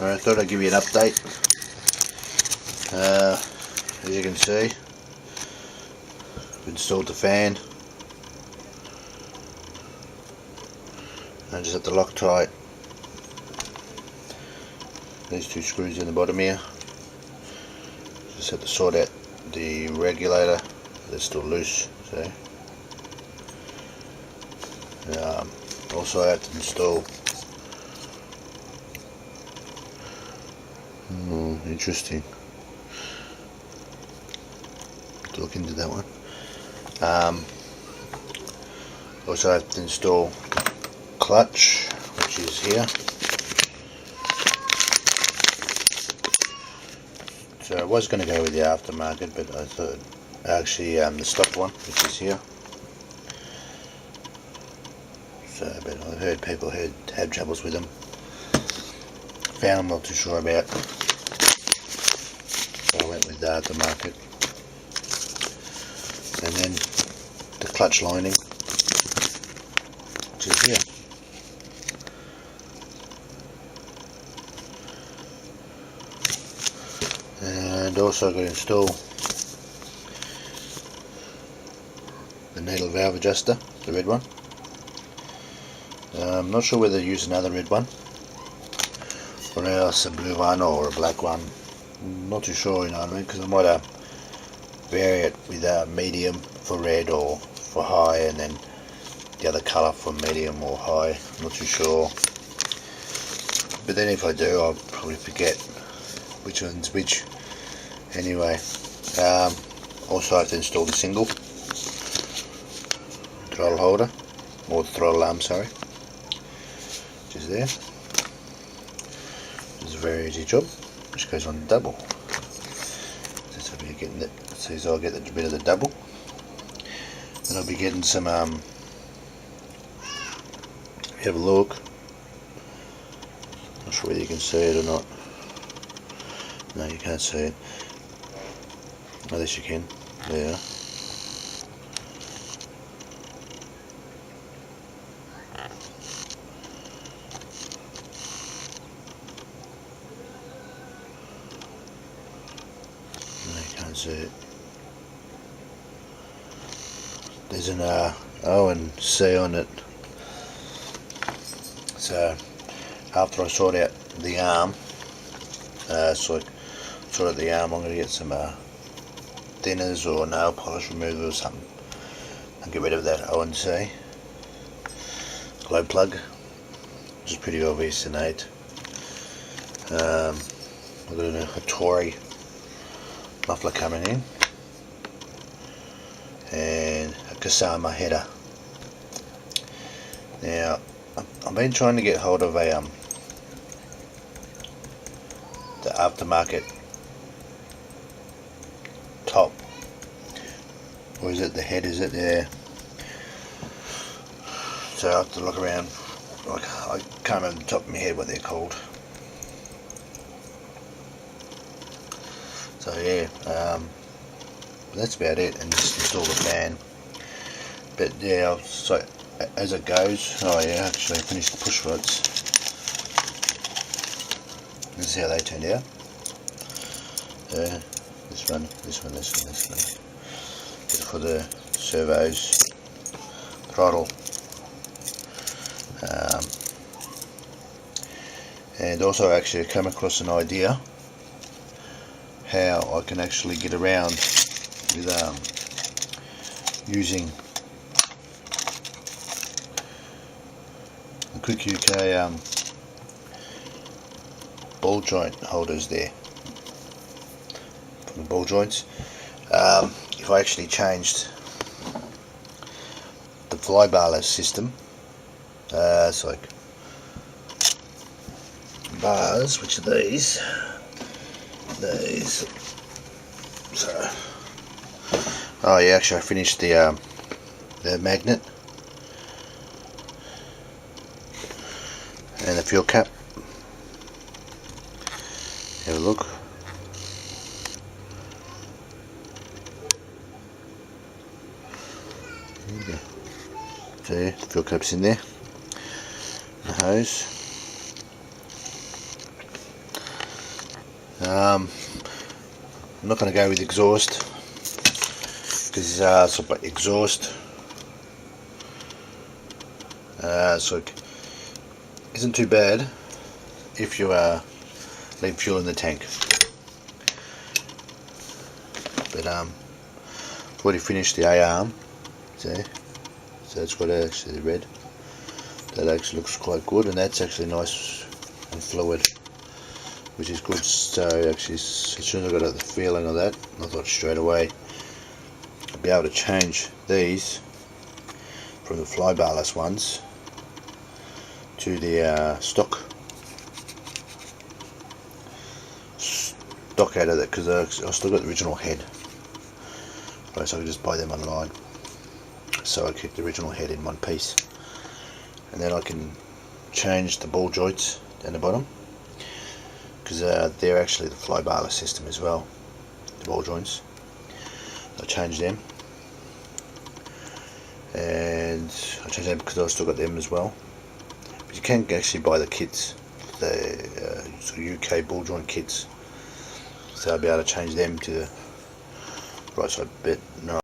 Alright, I thought I'd give you an update. As you can see, I've installed the fan. I just have to Loctite these two screws in the bottom here. Just have to sort out the regulator that's still loose. So, also I have to install. Interesting. To look into that one. Also I have to install clutch, which is here. So I was going to go with the aftermarket, but I thought actually the stock one, which is here. So, but I've heard people had troubles with them. Found I'm not too sure about. So I went with the aftermarket. And then the clutch lining, which is here. And also got to install the needle valve adjuster, the red one. I'm not sure whether to use another red one or else a blue one or a black one. I'm not too sure, you know what I mean, because I might vary it with medium for red or for high, and then the other colour for medium or high. I'm not too sure, but then if I do, I'll probably forget which one's which. Anyway, also I have to install the single throttle holder, or the throttle arm, sorry, which is there. It's a very easy job, which goes on double. So I'll be getting that. So I'll get a bit of the double, and I'll be getting some. Have a look. Not sure whether you can see it or not. No, you can't see it. Oh, yes you can. There. No, you can't see it. There's an O and C on it. So after I sort out the arm, sort out the arm, I'm going to get some thinners or nail polish remover or something and get rid of that O and C glow plug, which is pretty obvious in 8. I've got a Tory muffler coming in and a Kasama header. Now I've been trying to get hold of the aftermarket top, or is it the head, is it there? So I have to look around. I can't remember the top of my head what they're called. So yeah, that's about it, and just install the fan. But yeah, so as it goes, oh yeah, actually I finished the push rods. This is how they turned out. This one. For the servos, throttle, and also actually come across an idea how I can actually get around with using the Quick UK ball joint holders there from the ball joints. If I actually changed the fly barless system, it's like bars, which are these. So, oh yeah, actually I finished the magnet and the fuel cap. Have a look. See, the fuel cap's in there. The hose. I'm not going to go with exhaust because sort of exhaust so it isn't too bad if you leave fuel in the tank. But I've already finished the A-arm, so that's got actually red. That actually looks quite good, and that's actually nice and fluid, which is good. So actually, as soon as I got the feeling of that, I thought straight away I'd be able to change these from the fly barless ones to the stock out of that, because I still got the original head. Right, so I can just buy them online. So I keep the original head in one piece, and then I can change the ball joints down the bottom, because they're actually the fly barless system as well, the ball joints. I change them, and I change them because I've still got them as well. But you can actually buy the kits, the sort of UK ball joint kits, so I'll be able to change them to the right side bit. No.